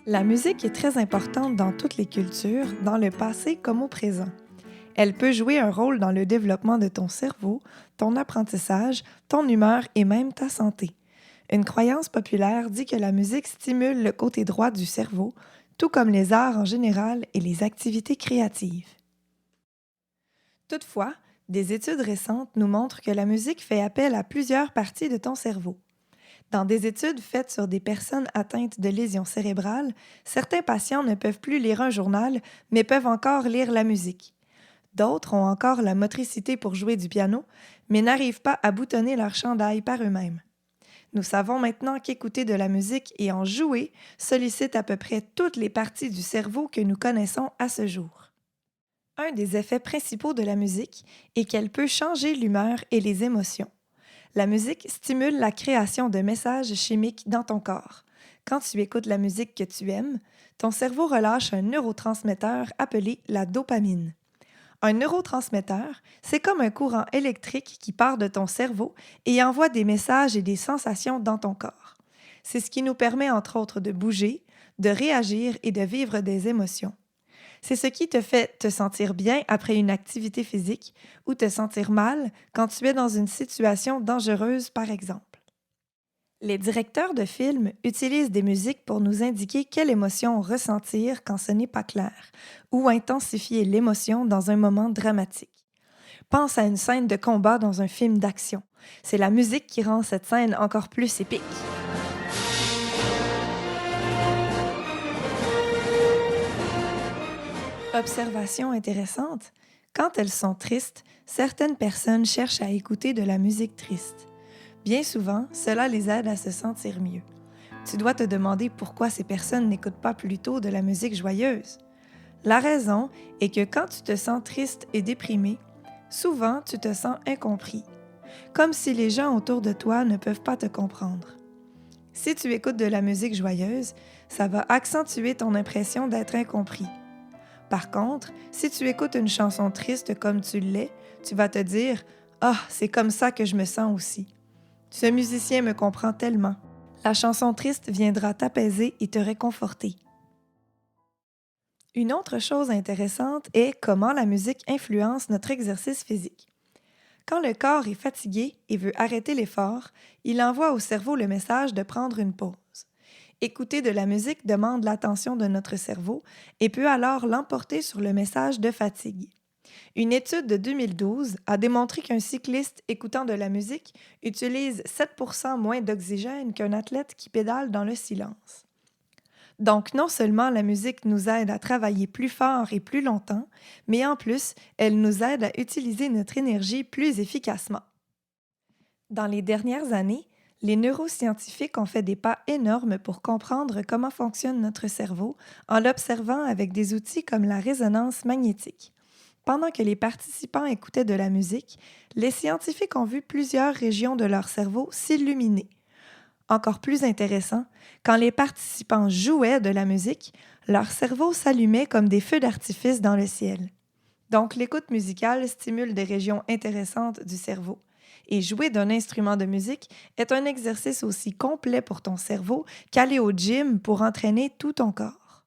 La musique est très importante dans toutes les cultures, dans le passé comme au présent. Elle peut jouer un rôle dans le développement de ton cerveau, ton apprentissage, ton humeur et même ta santé. Une croyance populaire dit que la musique stimule le côté droit du cerveau, tout comme les arts en général et les activités créatives. Toutefois, des études récentes nous montrent que la musique fait appel à plusieurs parties de ton cerveau. Dans des études faites sur des personnes atteintes de lésions cérébrales, certains patients ne peuvent plus lire un journal, mais peuvent encore lire la musique. D'autres ont encore la motricité pour jouer du piano, mais n'arrivent pas à boutonner leur chandail par eux-mêmes. Nous savons maintenant qu'écouter de la musique et en jouer sollicite à peu près toutes les parties du cerveau que nous connaissons à ce jour. Un des effets principaux de la musique est qu'elle peut changer l'humeur et les émotions. La musique stimule la création de messages chimiques dans ton corps. Quand tu écoutes la musique que tu aimes, ton cerveau relâche un neurotransmetteur appelé la dopamine. Un neurotransmetteur, c'est comme un courant électrique qui part de ton cerveau et envoie des messages et des sensations dans ton corps. C'est ce qui nous permet entre autres de bouger, de réagir et de vivre des émotions. C'est ce qui te fait te sentir bien après une activité physique ou te sentir mal quand tu es dans une situation dangereuse, par exemple. Les directeurs de films utilisent des musiques pour nous indiquer quelle émotion ressentir quand ce n'est pas clair ou intensifier l'émotion dans un moment dramatique. Pense à une scène de combat dans un film d'action. C'est la musique qui rend cette scène encore plus épique. Observation intéressante. Quand elles sont tristes, certaines personnes cherchent à écouter de la musique triste. Bien souvent, cela les aide à se sentir mieux. Tu dois te demander pourquoi ces personnes n'écoutent pas plutôt de la musique joyeuse. La raison est que quand tu te sens triste et déprimé, souvent tu te sens incompris, comme si les gens autour de toi ne peuvent pas te comprendre. Si tu écoutes de la musique joyeuse, ça va accentuer ton impression d'être incompris. Par contre, si tu écoutes une chanson triste comme tu l'es, tu vas te dire « Ah, c'est comme ça que je me sens aussi. Ce musicien me comprend tellement. » La chanson triste viendra t'apaiser et te réconforter. Une autre chose intéressante est comment la musique influence notre exercice physique. Quand le corps est fatigué et veut arrêter l'effort, il envoie au cerveau le message de prendre une pause. Écouter de la musique demande l'attention de notre cerveau et peut alors l'emporter sur le message de fatigue. Une étude de 2012 a démontré qu'un cycliste écoutant de la musique utilise 7% moins d'oxygène qu'un athlète qui pédale dans le silence. Donc non seulement la musique nous aide à travailler plus fort et plus longtemps, mais en plus, elle nous aide à utiliser notre énergie plus efficacement. Dans les dernières années, les neuroscientifiques ont fait des pas énormes pour comprendre comment fonctionne notre cerveau en l'observant avec des outils comme la résonance magnétique. Pendant que les participants écoutaient de la musique, les scientifiques ont vu plusieurs régions de leur cerveau s'illuminer. Encore plus intéressant, quand les participants jouaient de la musique, leur cerveau s'allumait comme des feux d'artifice dans le ciel. Donc l'écoute musicale stimule des régions intéressantes du cerveau. Et jouer d'un instrument de musique est un exercice aussi complet pour ton cerveau qu'aller au gym pour entraîner tout ton corps.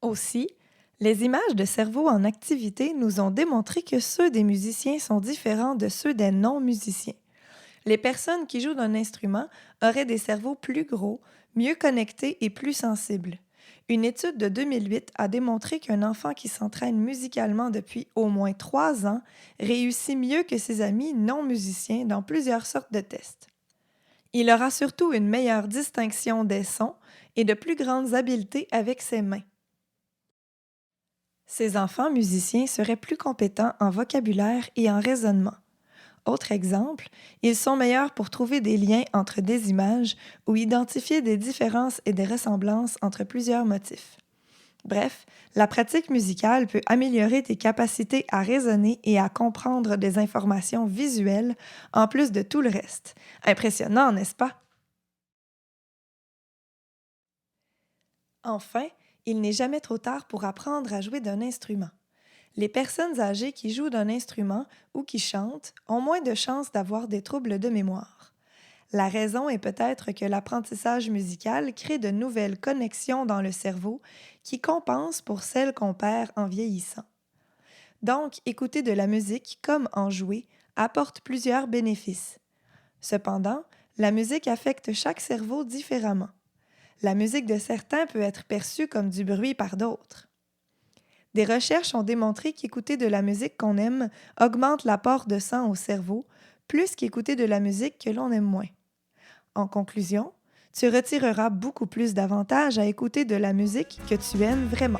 Aussi, les images de cerveau en activité nous ont démontré que ceux des musiciens sont différents de ceux des non-musiciens. Les personnes qui jouent d'un instrument auraient des cerveaux plus gros, mieux connectés et plus sensibles. Une étude de 2008 a démontré qu'un enfant qui s'entraîne musicalement depuis au moins 3 ans réussit mieux que ses amis non-musiciens dans plusieurs sortes de tests. Il aura surtout une meilleure distinction des sons et de plus grandes habiletés avec ses mains. Ces enfants musiciens seraient plus compétents en vocabulaire et en raisonnement. Autre exemple, ils sont meilleurs pour trouver des liens entre des images ou identifier des différences et des ressemblances entre plusieurs motifs. Bref, la pratique musicale peut améliorer tes capacités à raisonner et à comprendre des informations visuelles en plus de tout le reste. Impressionnant, n'est-ce pas? Enfin, il n'est jamais trop tard pour apprendre à jouer d'un instrument. Les personnes âgées qui jouent d'un instrument ou qui chantent ont moins de chances d'avoir des troubles de mémoire. La raison est peut-être que l'apprentissage musical crée de nouvelles connexions dans le cerveau qui compensent pour celles qu'on perd en vieillissant. Donc, écouter de la musique comme en jouer apporte plusieurs bénéfices. Cependant, la musique affecte chaque cerveau différemment. La musique de certains peut être perçue comme du bruit par d'autres. Des recherches ont démontré qu'écouter de la musique qu'on aime augmente l'apport de sang au cerveau, plus qu'écouter de la musique que l'on aime moins. En conclusion, tu retireras beaucoup plus d'avantages à écouter de la musique que tu aimes vraiment.